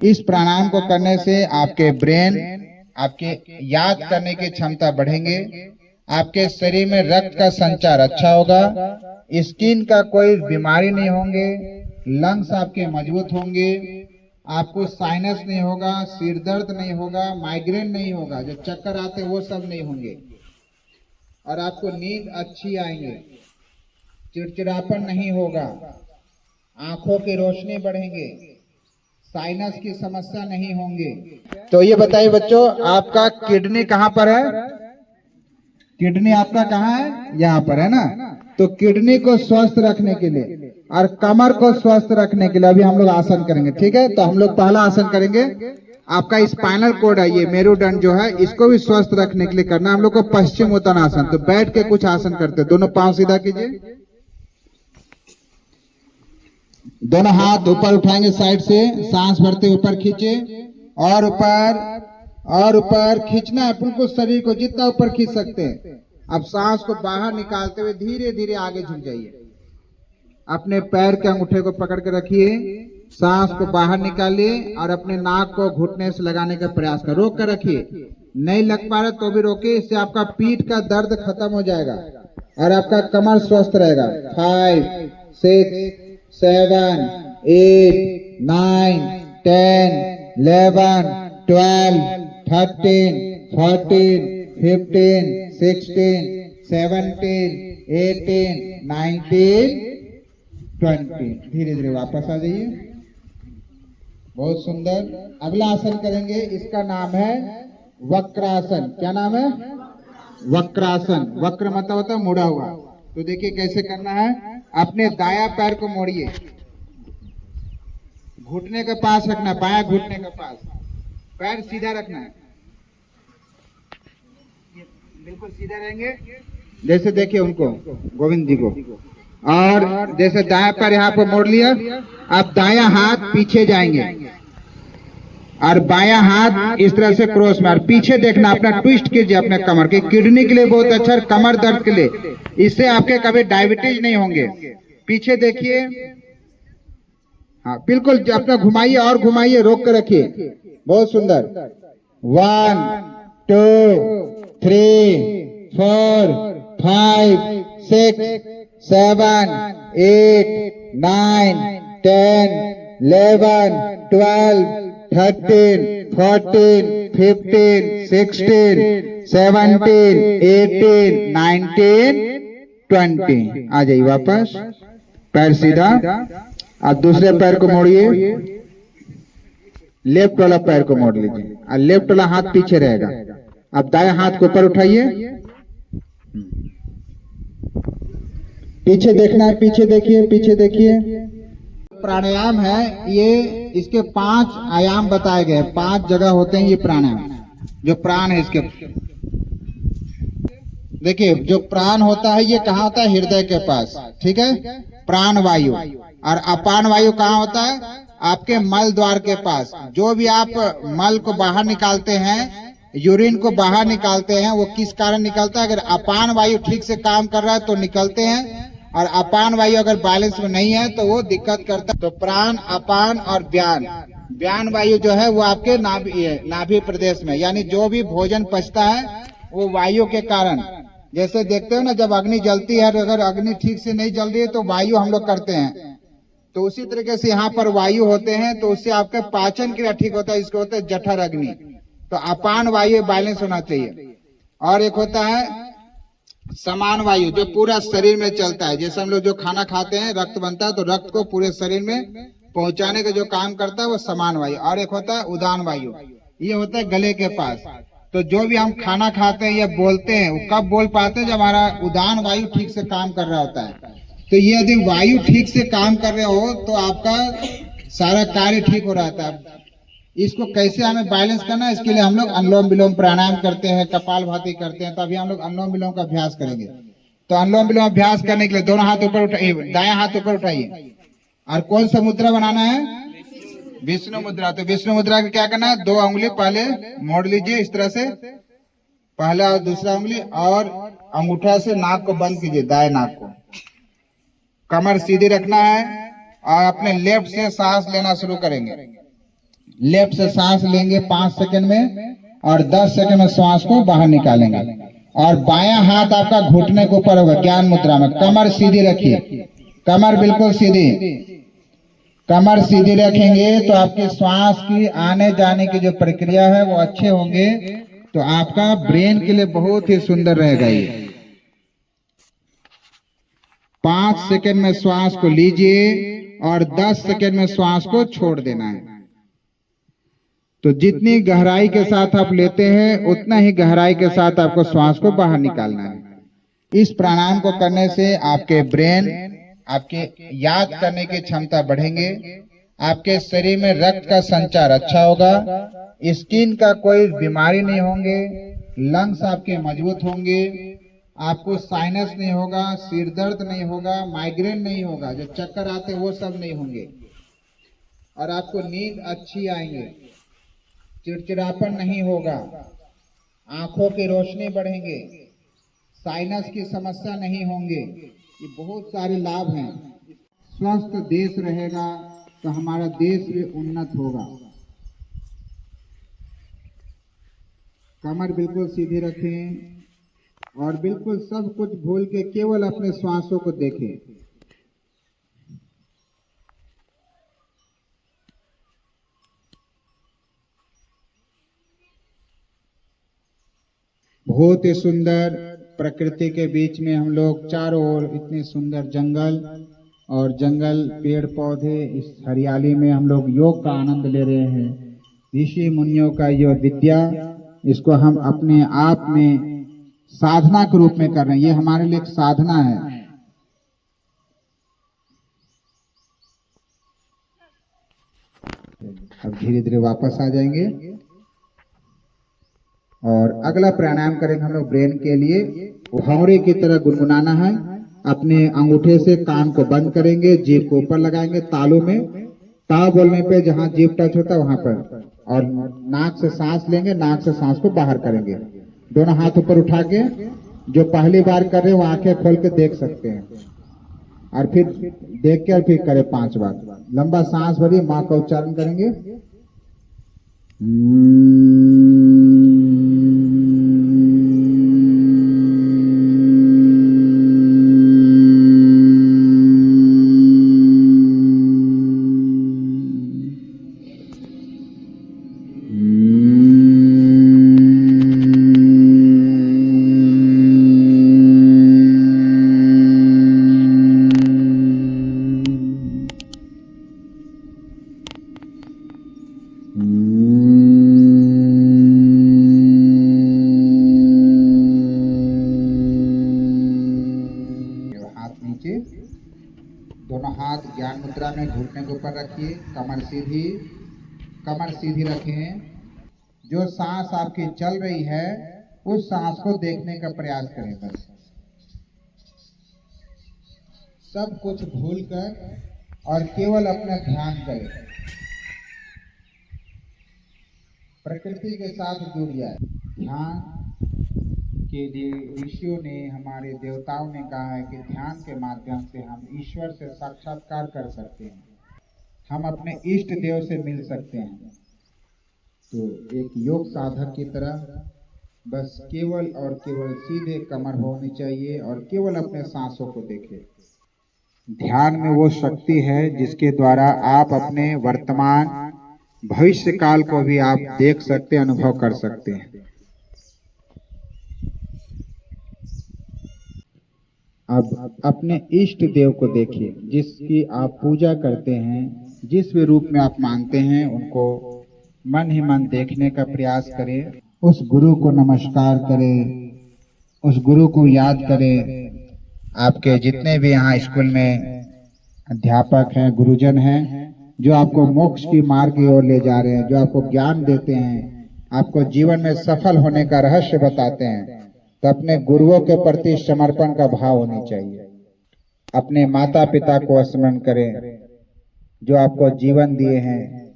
इस प्राणायाम को करने से आपके ब्रेन, आपके याद करने की क्षमता बढ़ेंगे, आपके शरीर में रक्त का संचार अच्छा होगा, स्किन का कोई बीमारी नहीं होंगे, लंग्स आपके मजबूत होंगे, आपको साइनस नहीं होगा, सिर दर्द नहीं होगा, माइग्रेन नहीं होगा, जो चक्कर आते वो सब नहीं होंगे, और आपको नींद अच्छी आएंगे, चिड़चिड़ापन नहीं होगा, आंखों की रोशनी बढ़ेंगे, साइनस की समस्या नहीं होंगे। तो ये बताइए बच्चों, आपका किडनी कहाँ पर है? किडनी आपका कहाँ है? यहाँ पर है ना। तो किडनी को स्वस्थ रखने के लिए और कमर को स्वस्थ रखने के लिए अभी हम लोग आसन करेंगे, ठीक है। तो हम लोग पहला आसन करेंगे, आपका स्पाइनल कोड है, ये मेरुदंड जो है, इसको भी स्वस्थ रखने के लिए करना हम लोग को पश्चिम उत्तानासन। तो बैठ के कुछ आसन करते हैं, दोनों पांव सीधा कीजिए, दोनों हाथ ऊपर उठाएंगे साइड से, सांस भरते ऊपर खींचे और ऊपर खींचना है बिल्कुल शरीर को, जितना ऊपर खींच सकते हैं। अब सांस को बाहर निकालते हुए धीरे धीरे आगे झुक जाइए, अपने पैर के अंगूठे को पकड़ के रखिए, सांस को बाहर निकालिए और अपने नाक को घुटने से लगाने का प्रयास कर, रोक कर रखिए, नहीं लग पा रहा तो भी रोकिए, इससे आपका पीठ का दर्द खत्म हो जाएगा और आपका कमर स्वस्थ रहेगा। 5, 6, 7, 8, 9, 10, 11, 12, 13, 14, 15, 16, 17, 18, 19, 20। धीरे धीरे वापस आ जाइए, बहुत सुंदर। अगला आसन करेंगे, इसका नाम है वक्रासन। क्या नाम है? वक्रासन। वक्र मतलब होता है मुड़ा हुआ। तो देखिए कैसे करना है, अपने दाया पैर को मोड़िए, घुटने के पास रखना, बाया घुटने के पास, पैर सीधा रखना है, बिल्कुल सीधा रहेंगे, जैसे देखिए उनको, गोविंद जी को। और जैसे दाया पैर यहाँ पर मोड़ लिया, अब दाया हाथ पीछे जाएंगे और बाया हाथ इस तरह से क्रॉस में, और पीछे देखना, अपना ट्विस्ट कीजिए अपने कमर के, किडनी के लिए बहुत अच्छा, कमर दर्द के लिए, इससे आपके कभी डायबिटीज नहीं होंगे। पीछे देखिए, हाँ बिल्कुल, अपना घुमाइए और घुमाइए, रोक कर रखिए, बहुत सुंदर। 1, 2, 3, 4, 5, 6, 7, 8, 9, 10, 11, 12, 13, 14, 15, 16, 17, 18, 19, 20। आ जाइए वापस, पैर सीधा। अब दूसरे पैर को मोड़िए, लेफ्ट वाला पैर को मोड़ लीजिए और लेफ्ट वाला हाथ पीछे रहेगा। अब दाएं हाथ को ऊपर उठाइए, पीछे देखना है, पीछे देखिए, पीछे देखिए। प्राणायाम है ये, इसके 5 आयाम बताए गए, 5 जगह होते हैं ये प्राणायाम, जो प्राण है इसके। देखिए जो प्राण होता है ये कहाँ होता है? हृदय के पास, ठीक है, प्राण वायु। और अपान वायु कहाँ होता है? आपके मल द्वार के पास। जो भी आप मल को बाहर निकालते हैं, यूरिन को बाहर निकालते हैं, वो किस कारण निकलता है? अगर अपान वायु ठीक से काम कर रहा है तो निकलते हैं, और अपान वायु अगर बैलेंस में नहीं है तो वो दिक्कत करता है। तो प्राण, अपान और व्यान, व्यान वायु जो है वो आपके नाभि प्रदेश में, यानी जो भी भोजन पचता है वो वायु के कारण। जैसे देखते हो ना, जब अग्नि जलती है, अगर अग्नि ठीक से नहीं जल रही है तो वायु हम लोग करते हैं, तो उसी तरीके से यहाँ पर वायु होते हैं, तो उससे आपका पाचन क्रिया ठीक होता है, इसको होता है जठर अग्नि। तो अपान वायु बैलेंस होना चाहिए। और एक होता है समान वायु, जो पूरा शरीर में चलता है, जैसे हम लोग जो खाना खाते हैं, रक्त बनता है, तो रक्त को पूरे शरीर में पहुंचाने का जो काम करता है वो समान वायु। और एक होता है उदान वायु, ये होता है गले के पास। तो जो भी हम खाना खाते हैं या बोलते हैं, वो कब बोल पाते हैं? जब हमारा उदान वायु ठीक से काम कर रहा होता है। तो ये यदि वायु ठीक से काम कर रहे हो तो आपका सारा कार्य ठीक हो रहा था। इसको कैसे हमें बैलेंस करना है, इसके लिए हम लोग अनुलोम विलोम प्राणायाम करते हैं, कपालभाति करते हैं। तो अभी हम लोग अनुलोम विलोम का अभ्यास करेंगे। तो अनुलोम विलोम अभ्यास करने के लिए दोनों हाथ ऊपर उठाइए, दायां हाथ ऊपर उठाइए, और कौन सा मुद्रा बनाना है? विष्णु मुद्रा। तो विष्णु मुद्रा का क्या करना है? 2 उंगली पहले मोड़ लीजिए इस तरह से, पहला और दूसरा उंगली, और अंगूठा से नाक को बंद कीजिए, दाएं नाक को। कमर सीधी रखना है और अपने लेफ्ट से सांस लेना शुरू करेंगे। लेफ्ट से सांस लेंगे 5 सेकंड में और 10 सेकंड में श्वास को बाहर निकालेंगे। और बायां हाथ आपका घुटने के ऊपर होगा ज्ञान मुद्रा में। कमर सीधी रखिए, कमर बिल्कुल सीधी। कमर सीधी रखेंगे तो आपके श्वास की आने जाने की जो प्रक्रिया है वो अच्छे होंगे, तो आपका ब्रेन के लिए बहुत ही सुंदर रहेगा ये। 5 सेकंड में श्वास को लीजिए और 10 सेकंड में श्वास को छोड़ देना है। तो जितनी गहराई के साथ आप लेते हैं उतना ही गहराई के साथ आपको श्वास को बाहर निकालना है। इस प्राणायाम को करने से आपके ब्रेन, आपके याद करने की क्षमता बढ़ेंगे, आपके शरीर में रक्त का संचार अच्छा होगा, स्किन का कोई बीमारी नहीं होंगे, लंग्स आपके मजबूत होंगे, आपको साइनस नहीं होगा, सिर दर्द नहीं होगा, माइग्रेन नहीं होगा, जो चक्कर आते वो सब नहीं होंगे, और आपको नींद अच्छी आएंगे, चिड़चिड़ापन नहीं होगा, आंखों की रोशनी बढ़ेंगे, साइनस की समस्या नहीं होंगे। ये बहुत सारे लाभ हैं। स्वस्थ देश रहेगा तो हमारा देश भी उन्नत होगा। कमर बिल्कुल सीधी रखें और बिल्कुल सब कुछ भूल के केवल अपने श्वासों को देखें। बहुत ही सुंदर प्रकृति के बीच में हम लोग चारों ओर इतने सुंदर जंगल और जंगल, पेड़ पौधे, इस हरियाली में हम लोग योग का आनंद ले रहे हैं। ऋषि मुनियों का ये विद्या, इसको हम अपने आप में साधना के रूप में कर रहे हैं। ये हमारे लिए एक साधना है। अब धीरे धीरे वापस आ जाएंगे और अगला प्राणायाम करेंगे हम लोग ब्रेन के लिए। भंवरे की तरह गुनगुनाना है। अपने अंगूठे से कान को बंद करेंगे, जीभ को ऊपर लगाएंगे तालू में। ता बोलने पे जहां जीभ टच होता है वहां पर, और नाक से सांस लेंगे, नाक से सांस को बाहर करेंगे। दोनों हाथ ऊपर उठा के, जो पहली बार कर रहे हैं वो आंखें खोल के देख सकते हैं, और फिर देख के और फिर करें 5 बार। लंबा सांस भरिए, मां का उच्चारण करेंगे। दोनों हाथ ज्ञान मुद्रा में घुटने के ऊपर रखिए। कमर सीधी रखें। जो सांस आपकी चल रही है उस सांस को देखने का प्रयास करें। बस सब कुछ भूलकर और केवल अपना ध्यान करें। प्रकृति के साथ जुड़ जाए। ध्यान के लिए ऋषियों ने, हमारे देवताओं ने कहा है कि ध्यान के माध्यम से हम ईश्वर से साक्षात्कार कर सकते हैं, हम अपने इष्ट देव से मिल सकते हैं। तो एक योग साधक की तरह बस केवल और केवल सीधे कमर होनी चाहिए और केवल अपने सांसों को देखें। ध्यान में वो शक्ति है जिसके द्वारा आप अपने वर्तमान भविष्य काल को भी आप देख सकते, अनुभव कर सकते हैं। अब अपने इष्ट देव को देखिए, जिसकी आप पूजा करते हैं, जिस भी रूप में आप मानते हैं, उनको मन ही मन देखने का प्रयास करें। उस गुरु को नमस्कार करें, उस गुरु को याद करें। आपके जितने भी यहाँ स्कूल में अध्यापक हैं, गुरुजन हैं, जो आपको मोक्ष की मार्ग की ओर ले जा रहे हैं, जो आपको ज्ञान देते हैं, आपको जीवन में सफल होने का रहस्य बताते हैं, तो अपने गुरुओं के प्रति समर्पण का भाव होनी चाहिए। अपने माता पिता को स्मरण करें जो आपको जीवन दिए हैं।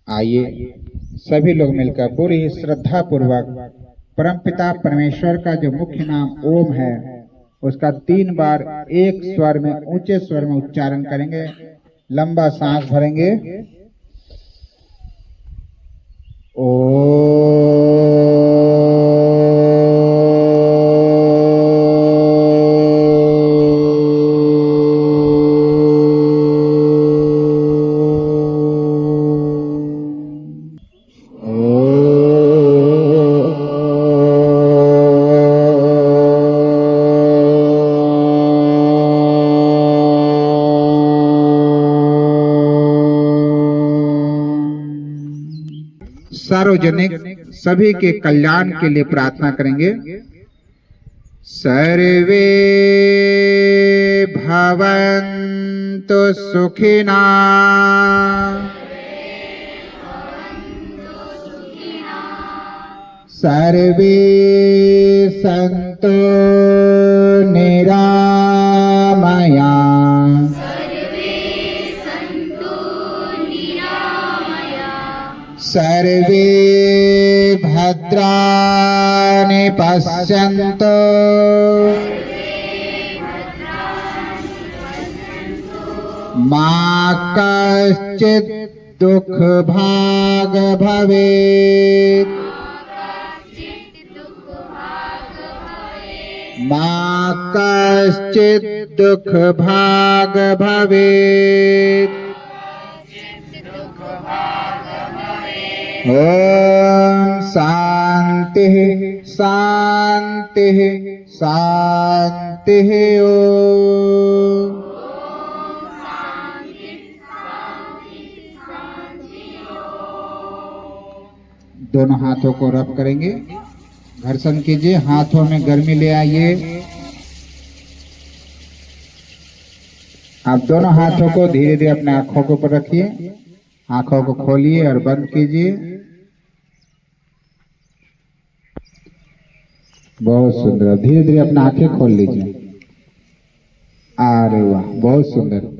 आइए सभी लोग मिलकर पूरी ही श्रद्धा पूर्वक परमपिता परमेश्वर का जो मुख्य नाम ओम है, उसका 3 बार एक स्वर में, ऊंचे स्वर में उच्चारण करेंगे। लंबा सांस भरेंगे। सार्वजनिक सभी के कल्याण के लिए प्रार्थना करेंगे। सर्वे भवन्तु सुखिना सर्वे सन्तु निरामया सर्वे भद्राणि पश्यन्तु मा कश्चित् दुःखभाग् भवेत् मा कश्चित् दुःखभाग् भवेत्। ओम शांति शांति शांति। ओम दोनों हाथों को रब करेंगे। घर्षण कीजिए, हाथों में गर्मी ले आइए। आप दोनों हाथों को धीरे धीरे अपने आंखों के ऊपर रखिए। आंखों को खोलिए और बंद कीजिए। बहुत सुंदर। धीरे धीरे अपना आंखें खोल लीजिए। अरे वाह, बहुत सुंदर।